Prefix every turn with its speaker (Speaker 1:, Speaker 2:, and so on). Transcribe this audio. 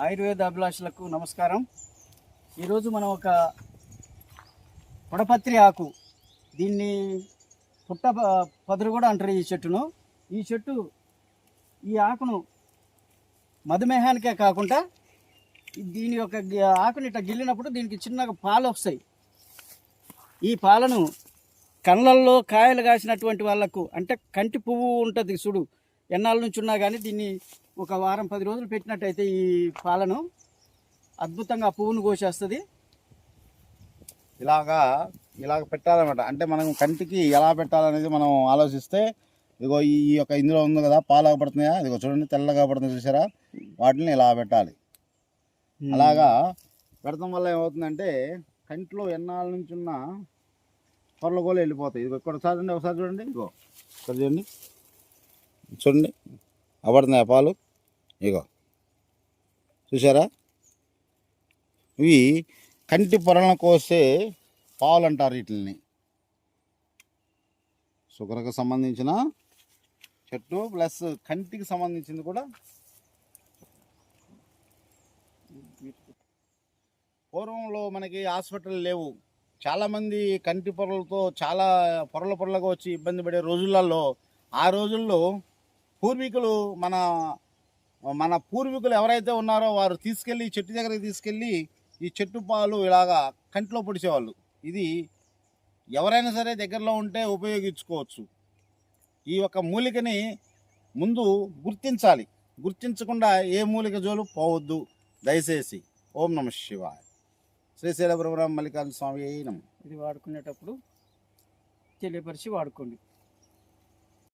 Speaker 1: ఆయుర్వేద అభిలాషులకు నమస్కారం. ఈరోజు మనం ఒక పొడపత్రి ఆకు, దీన్ని పుట్ట పదురు కూడా అంటారు ఈ చెట్టును. ఈ ఆకును మధుమేహానికే కాకుండా దీని యొక్క ఆకుని ఇట్లా గిల్లినప్పుడు దీనికి చిన్నగా పాలు వస్తాయి. ఈ పాలను కళ్ళల్లో కాయలు కాసినటువంటి వాళ్ళకు, అంటే కంటి పువ్వు ఉంటుంది చూడు, ఎన్నాళ్ళ నుంచి ఉన్నా కానీ దీన్ని ఒక వారం 10 రోజులు పెట్టినట్టయితే ఈ పాలను అద్భుతంగా పువ్వును కోసేస్తుంది.
Speaker 2: ఇలాగ పెట్టాలన్నమాట. అంటే మనం కంటికి ఎలా పెట్టాలనేది మనం ఆలోచిస్తే, ఇదిగో ఈ యొక్క ఇందులో ఉంది కదా, పాలు పడుతున్నాయా, ఇదిగో చూడండి తెల్లగా పడుతుంది చూసారా, వాటిని ఇలా పెట్టాలి. అలాగా పెడతాం వల్ల ఏమవుతుందంటే కంటిలో ఎన్నాళ్ళ నుంచి ఉన్న పొరలు కూడా వెళ్ళిపోతాయి. ఇదిగో ఇక్కడ ఒకసారి చూడండి, ఇదిగో ఇక్కడ చూడండి పడుతున్నాయి పాలు, ఇగో చూసారా. ఇవి కంటి పొరలను కోసే పాలు అంటారు వీటిని. షుగర్కి సంబంధించిన చెట్టు ప్లస్ కంటికి సంబంధించింది కూడా. పూర్వంలో మనకి హాస్పిటల్ లేవు. చాలామంది కంటి పొరలతో చాలా పొరలుగా వచ్చి ఇబ్బంది పడే రోజులలో, ఆ రోజుల్లో పూర్వీకులు మన పూర్వీకులు ఎవరైతే ఉన్నారో వారు తీసుకెళ్ళి చెట్టు దగ్గరికి తీసుకెళ్ళి ఈ చెట్టు పాలు ఇలాగా కంటిలో పొడిచేవాళ్ళు. ఇది ఎవరైనా సరే దగ్గరలో ఉంటే ఉపయోగించుకోవచ్చు. ఈ యొక్క మూలికని ముందు గుర్తించాలి. గుర్తించకుండా ఏ మూలిక జోలు పోవద్దు దయచేసి. ఓం నమః శివాయ. శ్రీశైల బ్రహ్మ మల్లికార్జున స్వామి నమః.
Speaker 1: ఇది వాడుకునేటప్పుడు తెలియపరిచి వాడుకోండి.